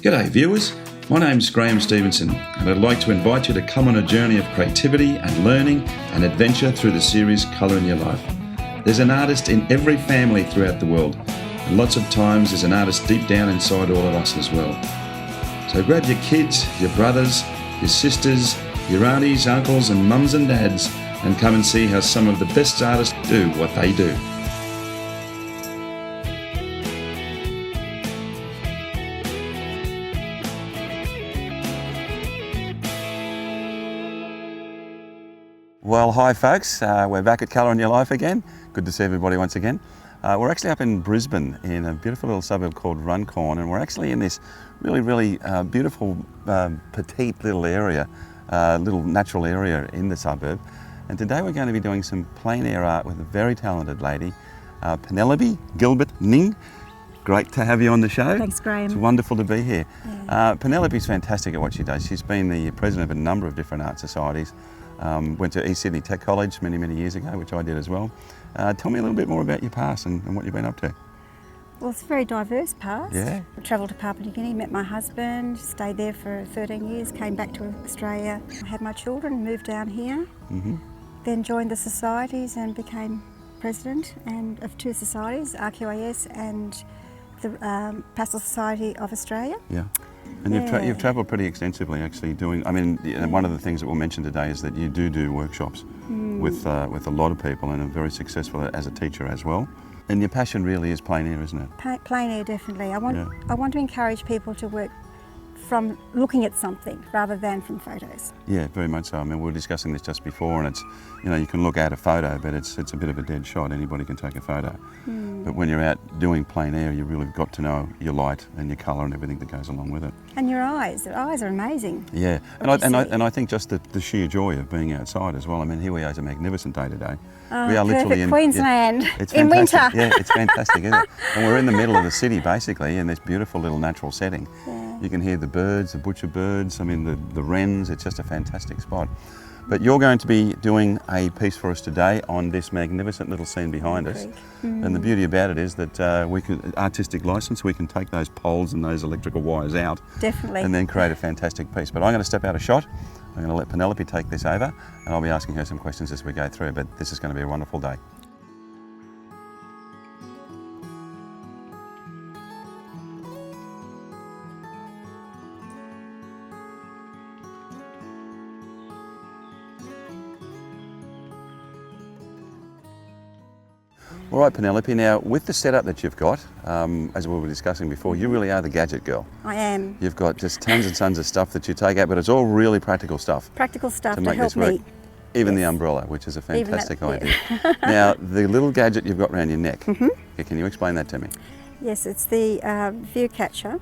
G'day viewers, my name's Graham Stevenson and I'd like to invite you to come on a journey of creativity and learning and adventure through the series Colour in Your Life. There's an artist in every family throughout the world, and lots of times there's an artist deep down inside all of us as well. So grab your kids, your brothers, your sisters, your aunties, uncles and mums and dads and come and see how some of the best artists do what they do. Well, hi folks, we're back at Colour in Your Life again. Good to see everybody once again. We're actually up in Brisbane in a beautiful little suburb called Runcorn, and we're actually in this really beautiful petite little area, little natural area in the suburb. And today we're going to be doing some plein air art with a very talented lady, Penelope Gilbert-Ng. Great to have you on the show. Thanks, Graham. It's wonderful to be here. Yeah. Penelope's fantastic at what she does. She's been the president of a number of different art societies. Went to East Sydney Tech College many years ago, which I did as well. Tell me a little bit more about your past and what you've been up to. Well, it's a very diverse past. Yeah. I travelled to Papua New Guinea, met my husband, stayed there for 13 years, came back to Australia, had my children, moved down here, then joined the societies and became president of two societies, RQAS and the Pastel Society of Australia. Yeah. And you've travelled pretty extensively actually doing, I mean, one of the things that we'll mention today is that you do workshops with a lot of people and are very successful as a teacher as well. And your passion really is plein air, isn't it? Plein air, definitely. I want to encourage people to work from looking at something rather than from photos. Yeah, very much so. I mean, we were discussing this just before, and it's, you can look at a photo, but it's a bit of a dead shot. Anybody can take a photo. But when you're out doing plein air, you really got to know your light and your colour and everything that goes along with it. And your eyes. The eyes are amazing. Yeah, and I think just the sheer joy of being outside as well. I mean, here we are, it's a magnificent day today. We are literally in Queensland it's in winter. Yeah, it's fantastic, isn't it? And we're in the middle of the city basically in this beautiful little natural setting. Yeah. You can hear the birds, the butcher birds, I mean the wrens, it's just a fantastic spot. But you're going to be doing a piece for us today on this magnificent little scene behind us. And the beauty about it is that we can, artistic license, we can take those poles and those electrical wires out. Definitely. And then create a fantastic piece. But I'm going to step out of shot. I'm going to let Penelope take this over and I'll be asking her some questions as we go through, but this is going to be a wonderful day. All right, Penelope, now with the setup that you've got, as we were discussing before, you really are the gadget girl. I am. You've got just tons and tons of stuff that you take out, but it's all really practical stuff. Practical stuff to make help this work. me. Even the umbrella, which is a fantastic idea. Yeah. Now, the little gadget you've got around your neck, can you explain that to me? Yes, it's the view catcher,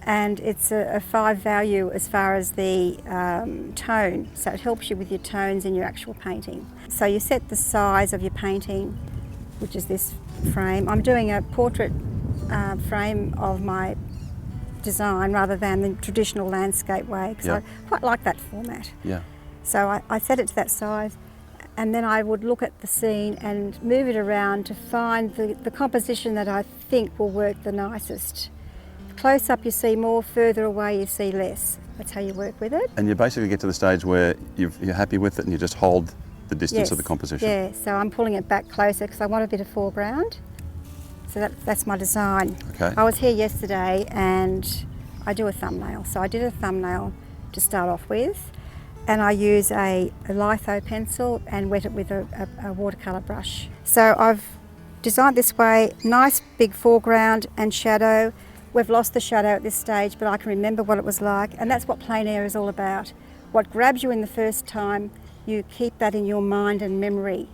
and it's a 5 value as far as the tone, so it helps you with your tones in your actual painting. So you set the size of your painting, which is this frame. I'm doing a portrait frame of my design rather than the traditional landscape way, because I quite like that format. Yeah. So I set it to that size, and then I would look at the scene and move it around to find the composition that I think will work the nicest. Close up you see more, further away you see less. That's how you work with it. And you basically get to the stage where you're happy with it and you just hold the distance of the composition. Yeah, so I'm pulling it back closer because I want a bit of foreground. So that's my design. Okay. I was here yesterday and I do a thumbnail. So I did a thumbnail to start off with, and I use a litho pencil and wet it with a watercolour brush. So I've designed this way, nice big foreground and shadow. We've lost the shadow at this stage, but I can remember what it was like, and that's what plein air is all about. What grabs you in the first time, you keep that in your mind and memory.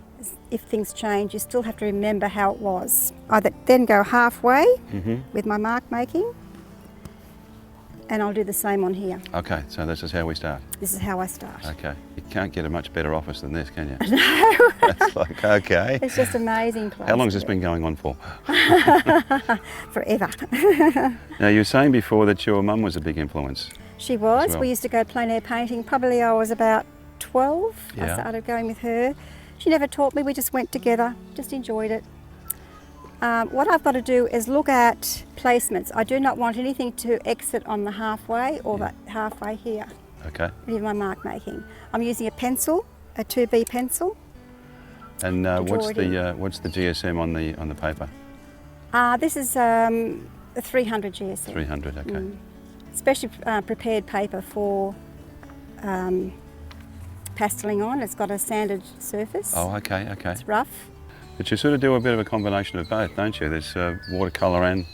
If things change, you still have to remember how it was. I then go halfway with my mark making, and I'll do the same on here. Okay, so this is how we start. This is how I start. Okay, you can't get a much better office than this, can you? No. That's like, okay. It's just amazing place. How long has this been going on for? Forever. Now, you were saying before that your mum was a big influence. She was. Well. We used to go plein air painting. Probably I was about 12. Yeah. I started going with her. She never taught me. We just went together, just enjoyed it. What I've got to do is look at placements. I do not want anything to exit on the halfway or that halfway here. Okay. With my mark making. I'm using a pencil, a 2B pencil. And what's the GSM on the paper? This is a 300 GSM. 300. Okay. Specially prepared paper for pasteling on. It's got a sanded surface. Oh, okay. It's rough. But you sort of do a bit of a combination of both, don't you? There's watercolour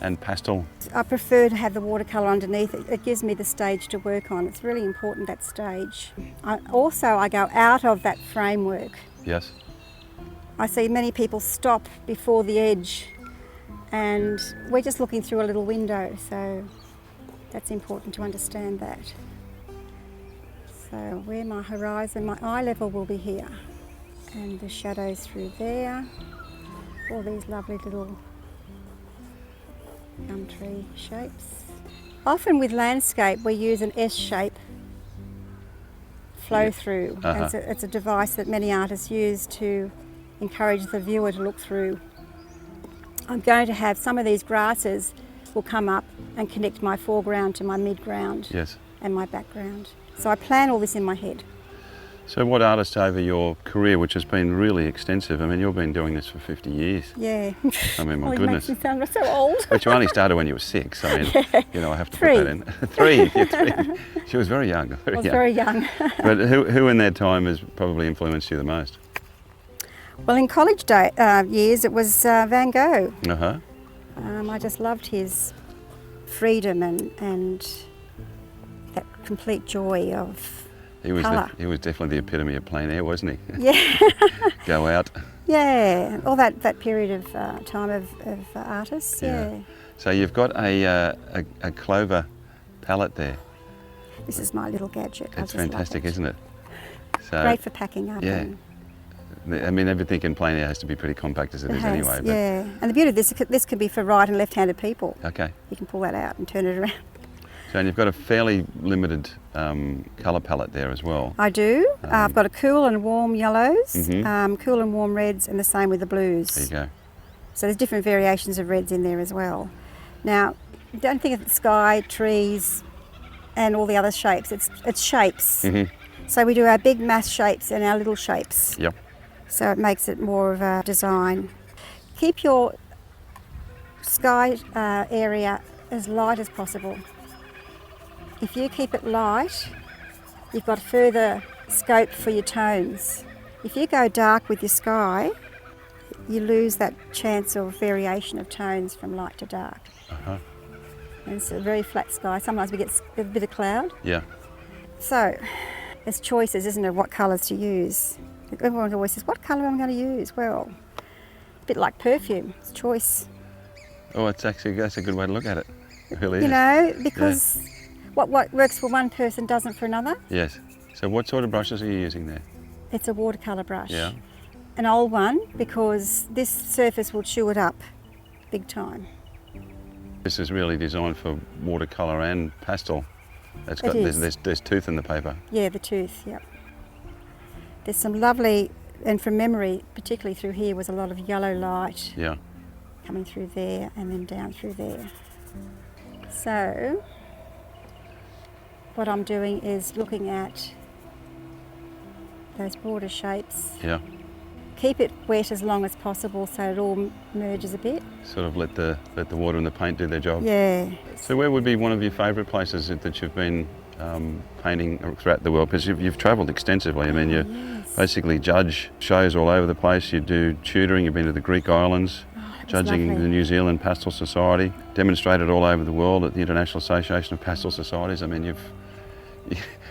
and pastel. I prefer to have the watercolour underneath. It gives me the stage to work on. It's really important, that stage. I go out of that framework. Yes. I see many people stop before the edge, and we're just looking through a little window, so that's important to understand that. So where my horizon, my eye level will be here, and the shadows through there, all these lovely little gum tree shapes. Often with landscape we use an S shape flow through. Uh-huh. And it's a device that many artists use to encourage the viewer to look through. I'm going to have some of these grasses will come up and connect my foreground to my midground. Yes. And my background. So I plan all this in my head. So what artist over your career, which has been really extensive, I mean, you've been doing this for 50 years. Yeah. I mean, my It goodness. makes me sound so old. But you only started when you were 6. I mean, I have to Three. put that in. Three. She was very young. I was very young. But who in that time has probably influenced you the most? Well, in college years, it was Van Gogh. Uh-huh. I just loved his freedom and that complete joy of He was colour. he was definitely the epitome of plein air, wasn't he? Yeah. Go out. Yeah, all that period of time of artists, yeah. So you've got a clover palette there. This is my little gadget. It's fantastic, isn't it? So, great for packing up. Yeah. I mean, everything in plein air has to be pretty compact as it is anyway. But yeah, and the beauty of this can be for right and left-handed people. Okay. You can pull that out and turn it around. So and you've got a fairly limited colour palette there as well. I do. I've got a cool and warm yellows, Mhm. cool and warm reds, and the same with the blues. There you go. So there's different variations of reds in there as well. Now, don't think of the sky, trees, and all the other shapes. It's shapes. Mhm. So we do our big mass shapes and our little shapes. Yep. So it makes it more of a design. Keep your sky area as light as possible. If you keep it light, you've got further scope for your tones. If you go dark with your sky, you lose that chance of variation of tones from light to dark. Uh-huh. And it's a very flat sky. Sometimes we get a bit of cloud. Yeah. So there's choices, isn't there, what colours to use. Everyone always says, what colour am I going to use? Well, a bit like perfume, it's choice. Oh, that's a good way to look at it. It really You is. know, because what works for one person doesn't for another. Yes. So what sort of brushes are you using there? It's a watercolour brush. Yeah. An old one, because this surface will chew it up big time. This is really designed for watercolour and pastel. It's got It is. there's tooth in the paper. Yeah, the tooth, yep. There's some lovely, and from memory, particularly through here, was a lot of yellow light Yeah. coming through there and then down through there. So what I'm doing is looking at those border shapes. Yeah. Keep it wet as long as possible so it all merges a bit. Sort of let the water and the paint do their job. Yeah. So where would be one of your favourite places that you've been painting throughout the world? Because you've travelled extensively. I mean, you basically judge shows all over the place. You do tutoring. You've been to the Greek islands, judging lovely. the New Zealand Pastel Society, demonstrated all over the world at the International Association of Pastel Societies. I mean,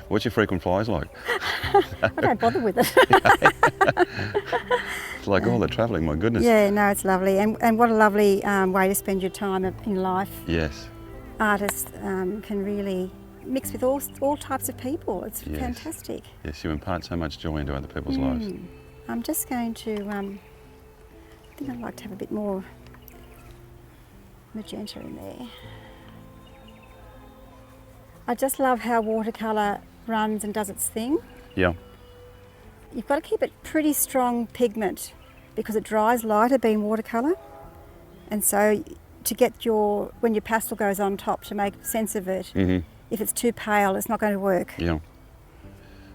what's your frequent flyers like? I don't bother with it. It's like all the travelling, my goodness. Yeah, no, it's lovely. And what a lovely way to spend your time in life. Yes. Artists can really mix with all types of people. It's Yes. fantastic. Yes, you impart so much joy into other people's lives. I'm just going to, I think I'd like to have a bit more magenta in there. I just love how watercolour runs and does its thing. Yeah. You've got to keep it pretty strong pigment because it dries lighter being watercolour, and so to get when your pastel goes on top, to make sense of it. If it's too pale, it's not going to work. Yeah.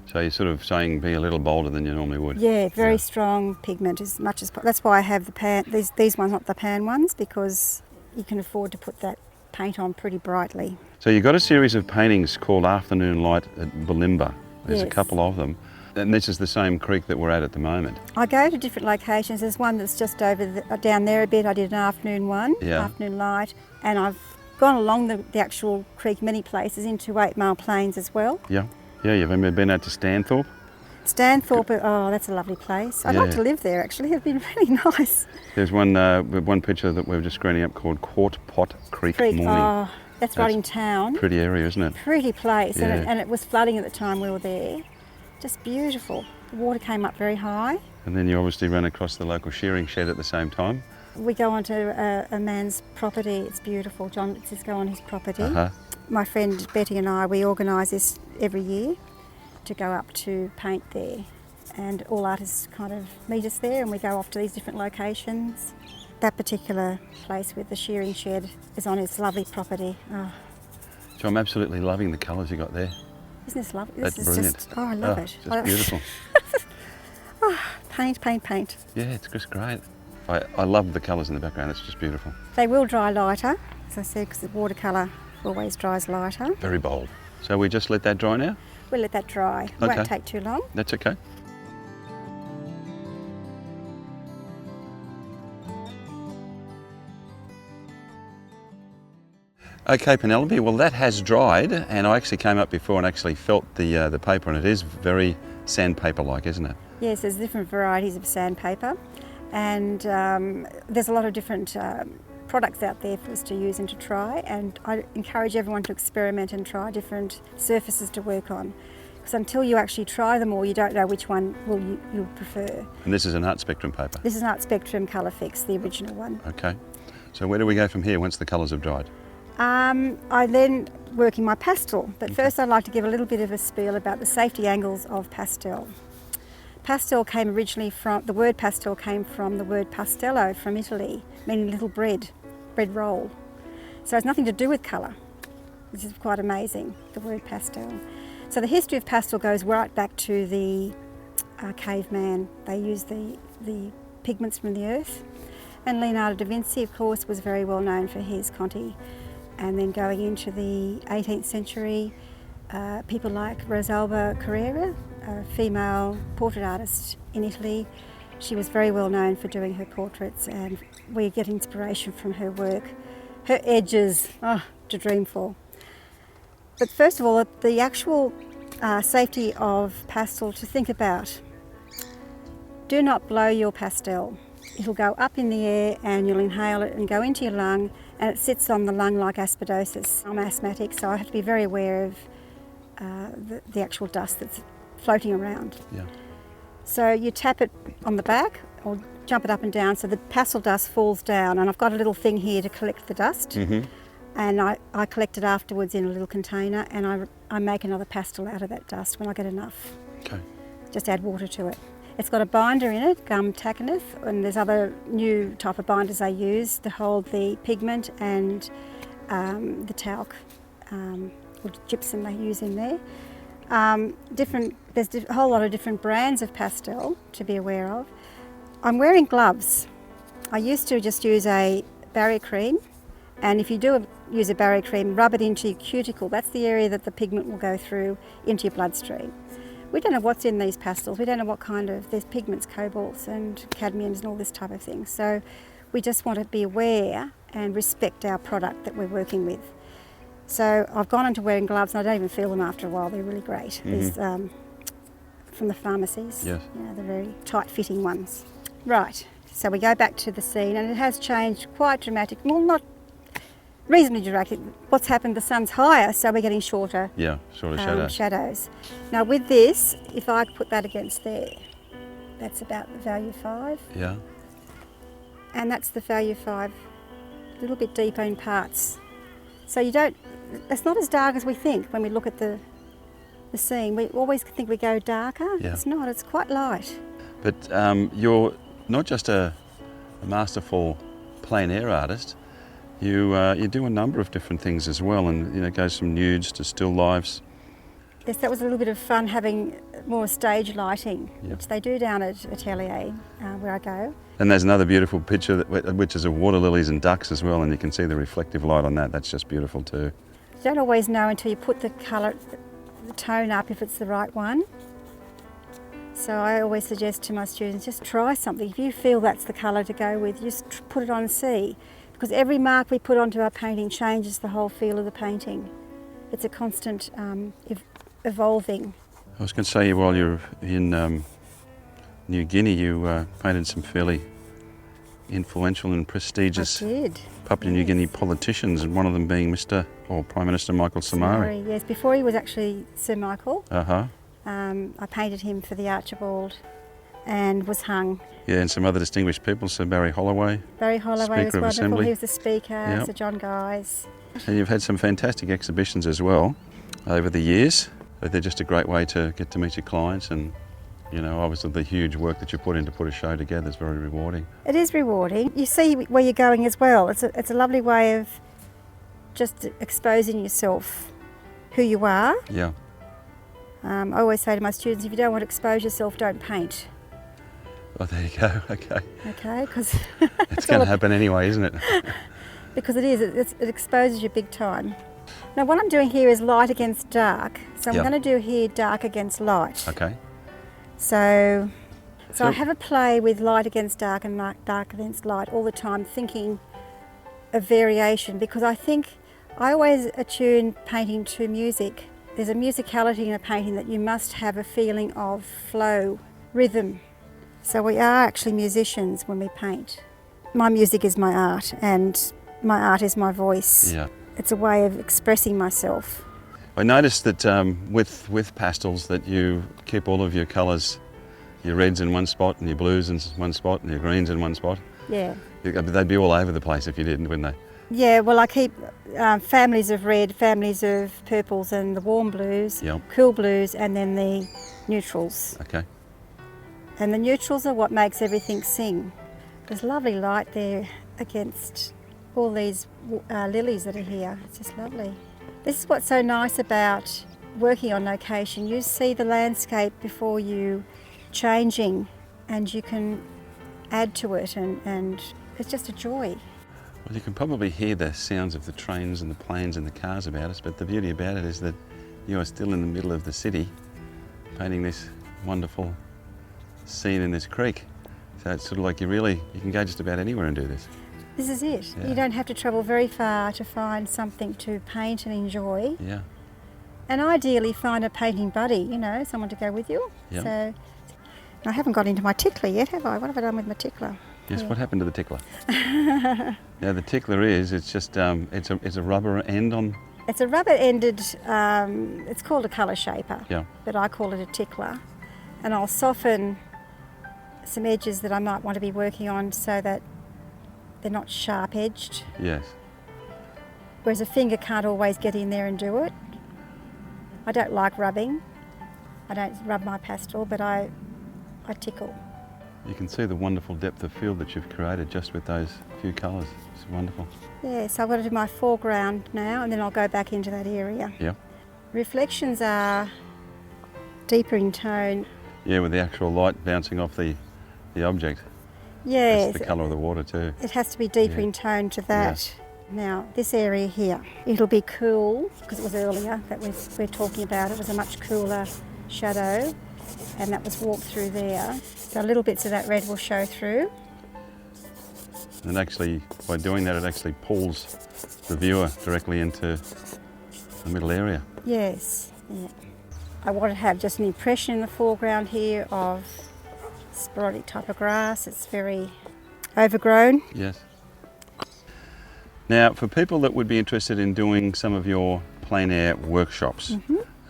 So you're sort of saying be a little bolder than you normally would. Yeah, very strong pigment as much as. That's why I have the pan. These ones, not the pan ones, because you can afford to put that paint on pretty brightly. So you've got a series of paintings called Afternoon Light at Bulimba. There's a couple of them. And this is the same creek that we're at the moment. I go to different locations. There's one that's just down there a bit. I did an afternoon one, afternoon light, and I've gone along the actual creek many places into 8 Mile Plains as well. Yeah, you've been out to Stanthorpe? Stanthorpe, oh, that's a lovely place. I'd like to live there actually. It'd be really nice. There's one picture that we're just screening up called Quart Pot Creek Morning. Oh, that's right in town. Pretty area, isn't it? Pretty place, Yeah. and it was flooding at the time we were there. Just beautiful. The water came up very high. And then you obviously ran across the local shearing shed at the same time. We go onto a man's property. It's beautiful. John lets us go on his property. My friend Betty and I, we organise this every year to go up to paint there. And all artists kind of meet us there, and we go off to these different locations. That particular place with the shearing shed is on his lovely property. Oh. So I'm absolutely loving the colours you got there. Isn't this lovely? That's brilliant. Just, I love it. Just beautiful. Paint. Yeah, it's just great. I love the colours in the background. It's just beautiful. They will dry lighter, as I said, because the watercolour always dries lighter. Very bold. So we just let that dry now? We'll let that dry. It won't take too long. That's okay. Okay, Penelope, well that has dried, and I actually came up before and actually felt the paper, and it is very sandpaper-like, isn't it? Yes, there's different varieties of sandpaper, and there's a lot of different products out there for us to use and to try, and I encourage everyone to experiment and try different surfaces to work on, because until you actually try them all, you don't know which one you'll prefer. And this is an Art Spectrum paper? This is an Art Spectrum Colour Fix, the original one. Okay. So where do we go from here once the colours have dried? I then work in my pastel, but first I'd like to give a little bit of a spiel about the safety angles of pastel. Pastel came originally from, the word pastel came from the word pastello from Italy, meaning little bread roll. So it's nothing to do with colour. This is quite amazing, the word pastel. So the history of pastel goes right back to the caveman. They used the pigments from the earth. And Leonardo da Vinci, of course, was very well known for his Conti. And then going into the 18th century, people like Rosalba Carrera, a female portrait artist in Italy, she was very well known for doing her portraits, and we get inspiration from her work. Her edges, to dream for. But first of all, the actual safety of pastel to think about. Do not blow your pastel. It'll go up in the air and you'll inhale it and go into your lung, and it sits on the lung like aspergillosis. I'm asthmatic, so I have to be very aware of the actual dust that's floating around. Yeah. So you tap it on the back or jump it up and down so the pastel dust falls down, and I've got a little thing here to collect the dust, and I collect it afterwards in a little container, and I make another pastel out of that dust when I get enough. Okay. Just add water to it. It's got a binder in it, gum taconeth, and there's other new type of binders they use to hold the pigment and the talc or gypsum they use in there. There's a whole lot of different brands of pastel to be aware of. I'm wearing gloves. I used to just use a barrier cream, and if you do use a barrier cream, rub it into your cuticle. That's the area that the pigment will go through into your bloodstream. We don't know what's in these pastels. We don't know what kind of, there's pigments, cobalts and cadmiums and all this type of thing. So we just want to be aware and respect our product that we're working with. So I've gone into wearing gloves, and I don't even feel them after a while. They're really great. These from the pharmacies. Yes. They're very tight-fitting ones. Right, so we go back to the scene, and it has changed quite dramatically. Well, not reasonably dramatic. What's happened, the sun's higher, so we're getting shorter shadows. Now with this, if I put that against there, that's about the value 5. Yeah. And that's the value 5, a little bit deeper in parts. So it's not as dark as we think when we look at the scene. We always think we go darker. Yeah. It's not, it's quite light. But you're not just a masterful plein air artist, You do a number of different things as well, and it goes from nudes to still lifes. Yes, that was a little bit of fun having more stage lighting, which they do down at Atelier where I go. And there's another beautiful picture which is of water lilies and ducks as well, and you can see the reflective light on that. That's just beautiful too. You don't always know until you put the colour, the tone up, if it's the right one. So I always suggest to my students, just try something. If you feel that's the colour to go with, just put it on and see. Because every mark we put onto our painting changes the whole feel of the painting. It's a constant evolving. I was going to say, while you're in New Guinea, you painted some fairly influential and prestigious Papua New Guinea politicians, and one of them being Prime Minister Michael Somare. Yes, before he was actually Sir Michael. I painted him for the Archibald and was hung. Yeah, and some other distinguished people, Sir Barry Holloway. Barry Holloway was Speaker of wonderful. Assembly. He was the Speaker, Sir John Guise. And you've had some fantastic exhibitions as well over the years. But they're just a great way to get to meet your clients, and obviously the huge work that you put in to put a show together is very rewarding. It is rewarding. You see where you're going as well. It's a lovely way of just exposing yourself, who you are. Yeah. I always say to my students, if you don't want to expose yourself, don't paint. Oh, there you go. Okay. Okay, because it's going to happen anyway, isn't it? Because it is. It exposes you big time. Now, what I'm doing here is light against dark. So I'm going to do here dark against light. Okay. So I have a play with light against dark and dark against light all the time, thinking of variation, because I think I always attune painting to music. There's a musicality in a painting that you must have a feeling of flow, rhythm. So we are actually musicians when we paint. My music is my art, and my art is my voice. Yeah. It's a way of expressing myself. I noticed that with pastels that you keep all of your colours, your reds in one spot and your blues in one spot and your greens in one spot. Yeah. They'd be all over the place if you didn't, wouldn't they? Yeah, well I keep families of red, families of purples and the warm blues, cool blues, and then the neutrals. Okay. And the neutrals are what makes everything sing. There's lovely light there against all these lilies that are here. It's just lovely. This is what's so nice about working on location. You see the landscape before you changing, and you can add to it, and it's just a joy. Well, you can probably hear the sounds of the trains and the planes and the cars about us, but the beauty about it is that you are still in the middle of the city painting this wonderful scene in this creek. So it's sort of like you can go just about anywhere and do this. This is it. Yeah. You don't have to travel very far to find something to paint and enjoy. Yeah. And ideally find a painting buddy, someone to go with you. Yeah. So I haven't got into my tickler yet, have I? What have I done with my tickler? Yes, what happened to the tickler? Yeah, the tickler it's just, it's a rubber end on... It's a rubber-ended, it's called a colour shaper, but I call it a tickler. And I'll soften some edges that I might want to be working on so that they're not sharp-edged. Yes. Whereas a finger can't always get in there and do it. I don't like rubbing. I don't rub my pastel, but I tickle. You can see the wonderful depth of field that you've created just with those few colours. It's wonderful. Yeah, so I've got to do my foreground now, and then I'll go back into that area. Yeah. Reflections are deeper in tone. Yeah, with the actual light bouncing off the object. Yes. That's the colour of the water too. It has to be deeper in tone to that. Yeah. Now, this area here, it'll be cool, because it was earlier that we're talking about. It was a much cooler shadow, and that was walked through there. So little bits of that red will show through. And actually, by doing that, it actually pulls the viewer directly into the middle area. Yes, yeah. I want to have just an impression in the foreground here of sporadic type of grass. It's very overgrown. Yes. Now, for people that would be interested in doing some of your plein air workshops,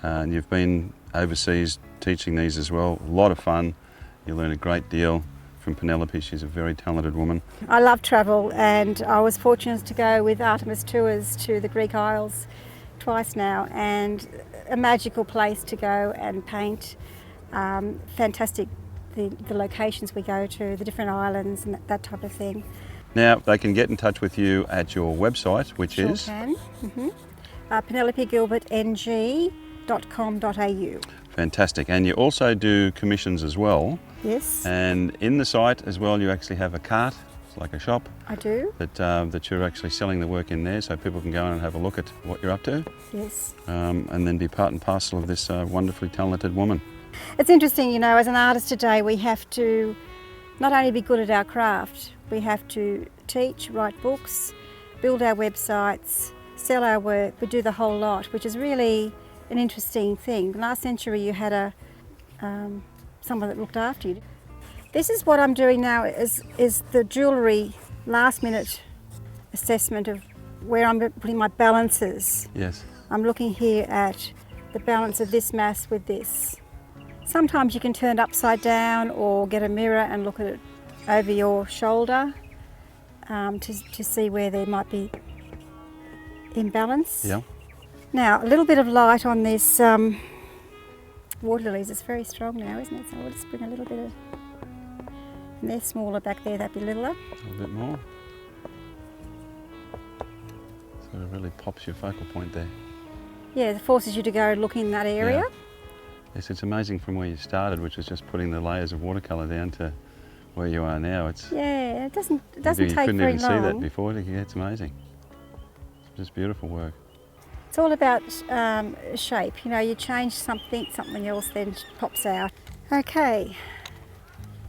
and you've been overseas teaching these as well, a lot of fun. You learn a great deal from Penelope. She's a very talented woman. I love travel, and I was fortunate to go with Artemis Tours to the Greek Isles twice now, and a magical place to go and paint. Fantastic, the locations we go to, the different islands and that type of thing. Now, they can get in touch with you at your website, which Sure is? can. PenelopeGilbertNG.com.au. Fantastic. And you also do commissions as well. Yes, And in the site as well, you actually have a cart, it's like a shop, I do. that you're actually selling the work in there, so people can go in and have a look at what you're up to, Yes. and then be part and parcel of this wonderfully talented woman. It's interesting, you know, as an artist today, we have to not only be good at our craft, we have to teach, write books, build our websites, sell our work. We do the whole lot, which is really an interesting thing. Last century, you had someone that looked after you. This is what I'm doing now is the jewellery last minute assessment of where I'm putting my balances. Yes. I'm looking here at the balance of this mass with this. Sometimes you can turn it upside down or get a mirror and look at it over your shoulder to see where there might be imbalance. Yeah. Now, a little bit of light on this water lilies. It's very strong now, isn't it? So we'll just bring a little bit of... And they're smaller back there, that'd be littler. A little bit more. So it really pops your focal point there. Yeah, it forces you to go look in that area. Yeah. Yes, it's amazing from where you started, which was just putting the layers of watercolour down to where you are now. It's Yeah, it doesn't you take very long. couldn't even see that before. Yeah, it's amazing. It's just beautiful work. It's all about shape. You know, you change something else then pops out. Okay,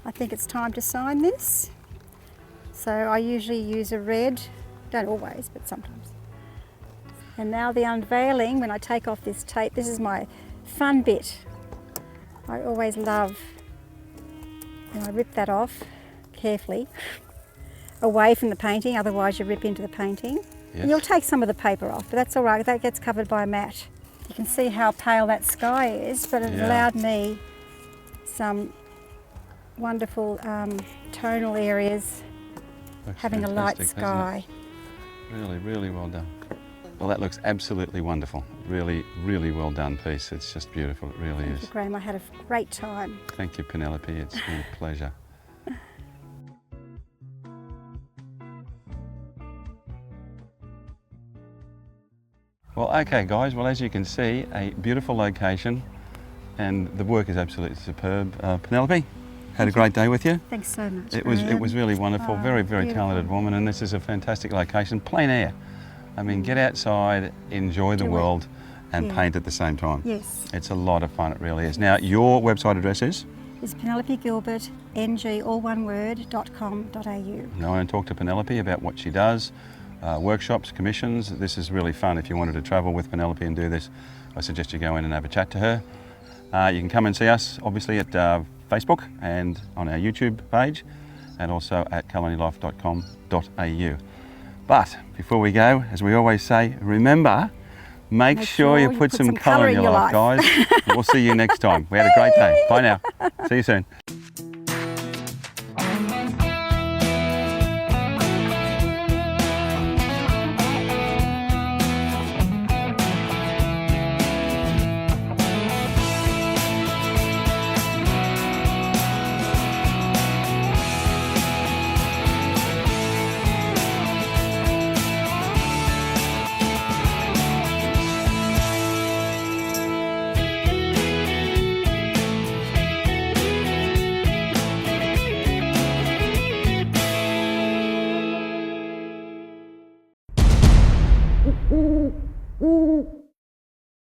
I think it's time to sign this. So I usually use a red, don't always, but sometimes. And now the unveiling, when I take off this tape, this is my fun bit. I always love, and I rip that off carefully, away from the painting, otherwise you rip into the painting. Yes. And you'll take some of the paper off, but that's all right, that gets covered by a mat. You can see how pale that sky is, but it allowed me some wonderful tonal areas, Looks having a light fantastic, sky. doesn't it? Really, really well done. Well, that looks absolutely wonderful. Really, really well done piece. It's just beautiful. It really Thank is. you, Graham, I had a great time. Thank you, Penelope. It's been a pleasure. Well, okay, guys. Well, as you can see, a beautiful location, and the work is absolutely superb. Penelope, had a great day with you. Thanks so much, It was Graham. really wonderful. Oh, Very, very beautiful. talented woman, and this is a fantastic location. Plein air. I mean, get outside, enjoy the Do it. world, and Yeah. paint at the same time. Yes, It's a lot of fun. It really is. Now, your website address is? it's Penelope Gilbert-Ng, all one word, .com.au. Go and talk to Penelope about what she does, workshops, commissions. This is really fun. If you wanted to travel with Penelope and do this, I suggest you go in and have a chat to her. You can come and see us, obviously, at Facebook and on our YouTube page, and also at colourlife.com.au. But before we go, as we always say, remember, make sure you put some colour in your life, guys. We'll see you next time. We had a great day. Bye now. See you soon.